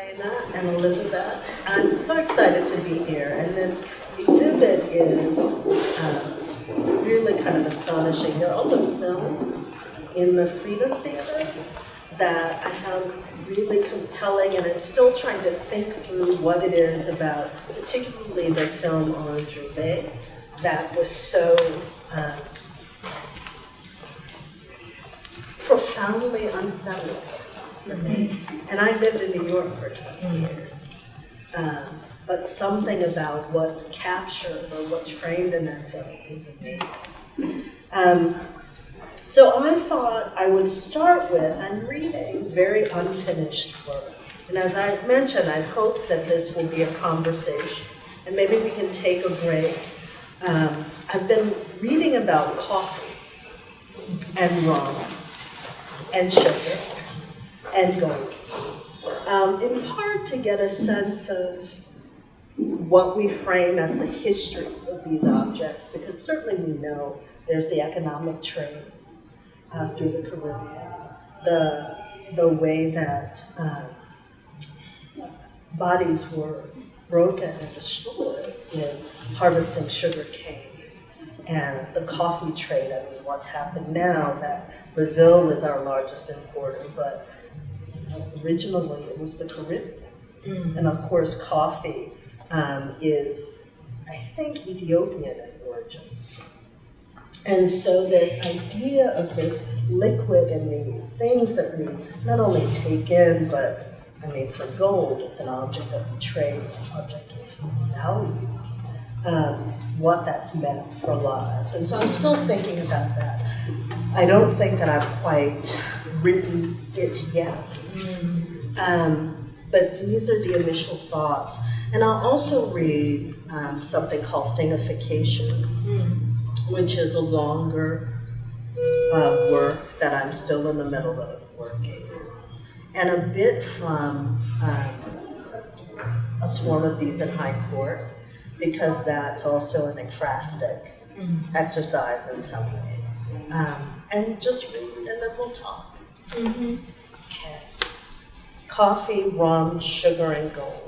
Raina and Elizabeth. I'm so excited to be here, and this exhibit is really kind of astonishing. There are also films in the Freedom Theater that I found really compelling, and I'm still trying to think through what it is about, particularly the film on Rhum, that was so profoundly unsettling for me. And I lived in New York for 20 years. But something about what's captured or what's framed in that film is amazing. So I thought I would start with, I'm reading very unfinished work. And as I mentioned, I hope that this will be a conversation, and maybe we can take a break. I've been reading about coffee and rum and sugar and gold, in part to get a sense of what we frame as the history of these objects, because certainly we know there's the economic trade through the Caribbean, the way that bodies were broken and destroyed in harvesting sugar cane, and the coffee trade. I mean, what's happened now that Brazil is our largest importer, but originally it was the Caribbean. And of course, coffee is, I think, Ethiopian in origin. And so this idea of this liquid and these things that we not only take in, but I mean, for gold, it's an object of trade, an object of value, what that's meant for lives. And so I'm still thinking about that. I don't think that I've quite written it yet. But these are the initial thoughts. And I'll also read something called Thingification, which is a longer work that I'm still in the middle of working. And a bit from A Swarm of Bees in High Court, because that's also an ekphrastic exercise in some ways. And just read and then we'll talk. Okay. Coffee, rum, sugar, and gold.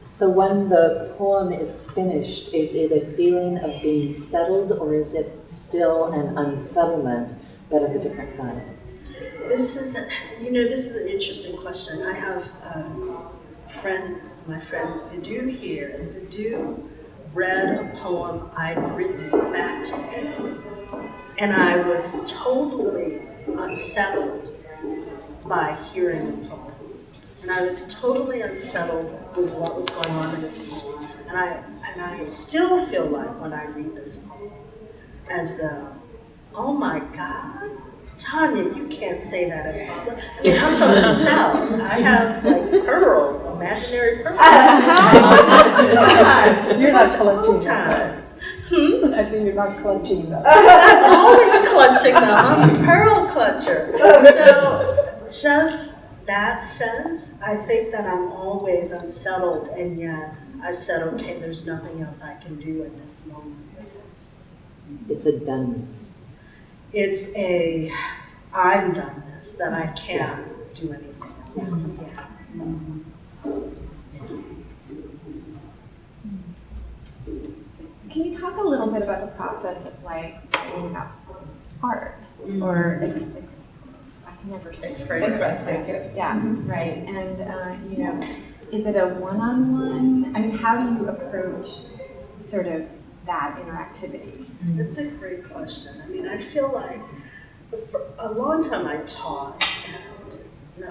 So when the poem is finished, is it a feeling of being settled, or is it still an unsettlement, but of a different kind? This is an interesting question. I have my friend Vidu here, and Vidu read a poem I'd written back to him, and I was totally unsettled by hearing the poem. And I was totally unsettled with what was going on in this poem. And I still feel like when I read this poem, as though, oh my God, Tonya, you can't say that in public. I mean, I'm from the South. I have like pearls, imaginary pearls. You're not clutching times. I see you're not clutching them. I'm always clutching them. I'm a pearl clutcher. So just that sense, I think that I'm always unsettled, and yet I said, okay, there's nothing else I can do in this moment with this. It's a doneness. It's a I'm doneness that I can't do anything else. Yeah. Can you talk a little bit about the process of like writing about art or I can never say ekphrastic. Yeah, right. And is it a one-on-one? I mean, how do you approach sort of that interactivity? That's a great question. I mean, I feel like for a long time I taught, and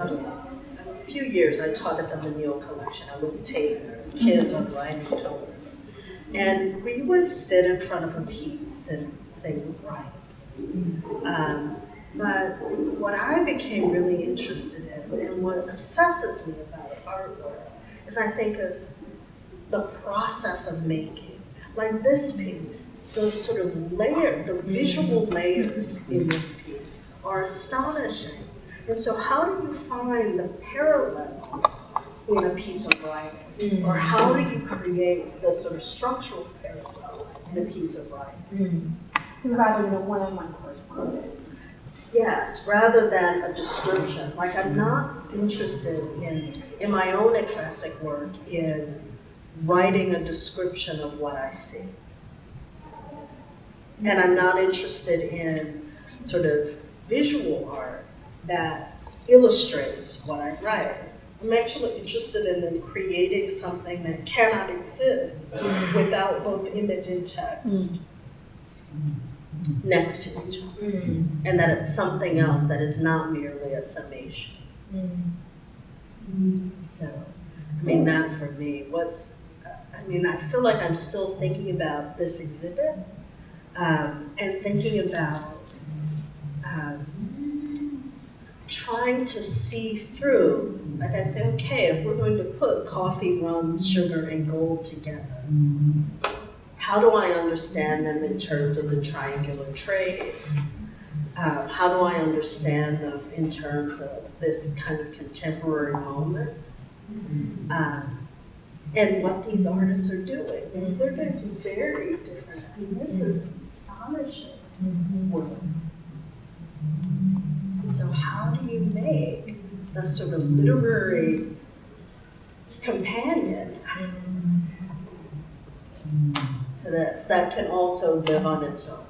a few years I taught at the Manil Collection. I would take kids on writing tours. And we would sit in front of a piece and they would write. But what I became really interested in, and what obsesses me about artwork, is I think of the process of making. Like this piece, those sort of layers, the visual layers in this piece are astonishing. And so how do you find the parallel in a piece of writing? Or how do you create the sort of structural parallel in a piece of writing? So rather than a one-on-one correspondence. Yes, rather than a description. Like, I'm not interested in my own ekphrastic work, in writing a description of what I see. And I'm not interested in sort of visual art that illustrates what I write. I'm actually interested in them creating something that cannot exist without both image and text next to each other. And that it's something else that is not merely a summation. So, I mean, that for me, I feel like I'm still thinking about this exhibit and thinking about trying to see through, like I say, okay, if we're going to put coffee, rum, sugar, and gold together, how do I understand them in terms of the triangular trade? How do I understand them in terms of this kind of contemporary moment? And what these artists are doing, because they're doing some very different, I mean, this is astonishing work. And so how do you make the sort of literary companion to this that can also live on its own?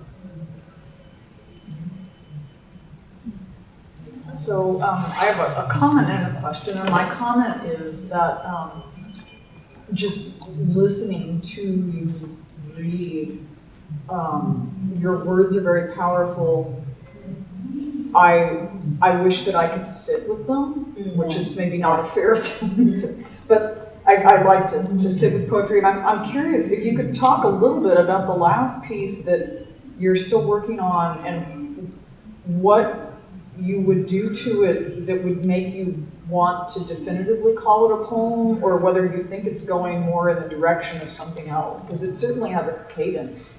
So I have a comment and a question, and my comment is that just listening to you read, your words are very powerful. I wish that I could sit with them, which is maybe not a fair thing, but I'd like to sit with poetry. And I'm curious if you could talk a little bit about the last piece that you're still working on and what you would do to it that would make you want to definitively call it a poem, or whether you think it's going more in the direction of something else, because it certainly has a cadence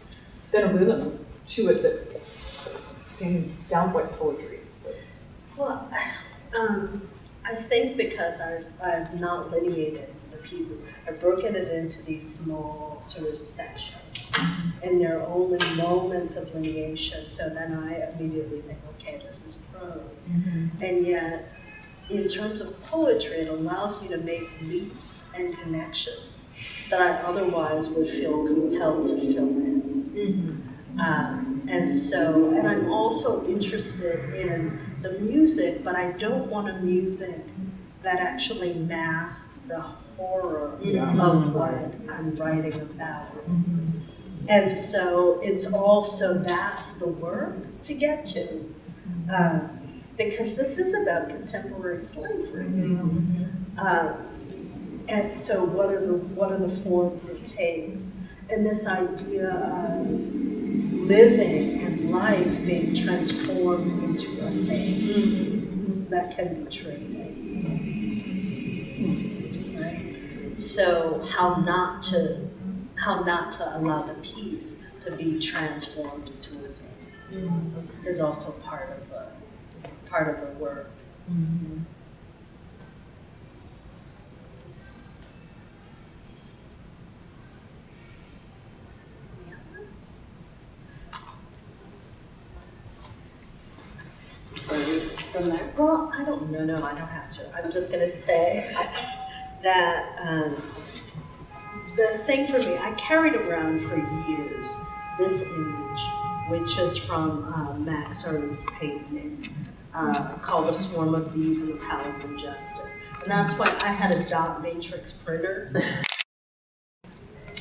and a rhythm to it that sounds like poetry. Well, I think because I've not lineated the pieces, I've broken it into these small sort of sections, and there are only moments of lineation. So then I immediately think, okay, this is prose, and yet in terms of poetry, it allows me to make leaps and connections that I otherwise would feel compelled to fill in. And I'm also interested in the music, but I don't want a music that actually masks the horror of what I'm writing about. And so it's also, that's the work to get to. Because this is about contemporary slavery. And so what are the forms it takes? And this idea of living and life being transformed into a thing that can be traded. Right? So how not to allow the piece to be transformed into a thing is also part of the work. From there? Well, I don't know. No, I don't have to. I'm just going to say that the thing for me, I carried around for years this image, which is from Max Ernst's painting called A Swarm of Bees in the Palace of Justice. And that's why I had a dot matrix printer.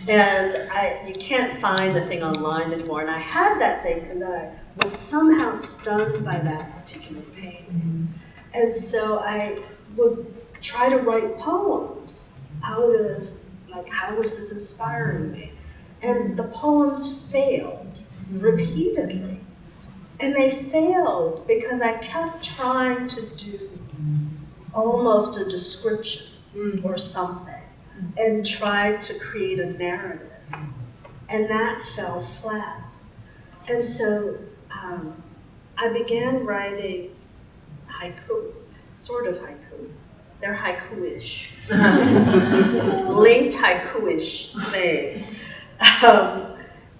And you can't find the thing online anymore. And I had that thing because I was somehow stunned by that particular painting. And so I would try to write poems out of, like, how was this inspiring me? And the poems failed repeatedly. And they failed because I kept trying to do almost a description or something, and tried to create a narrative, and that fell flat. And so I began writing haiku, sort of haiku. They're haiku-ish, linked haiku-ish things.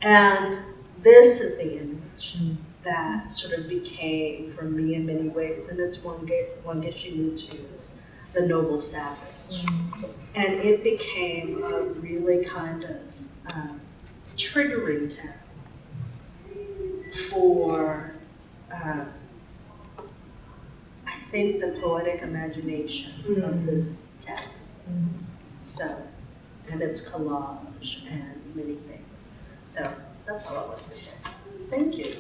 And this is the image. that sort of became for me in many ways, and it's Wangeshimutu's The Noble Savage. And it became a really kind of triggering term for, I think, the poetic imagination of this text. So, and its collage and many things. So that's all I want to say. Thank you.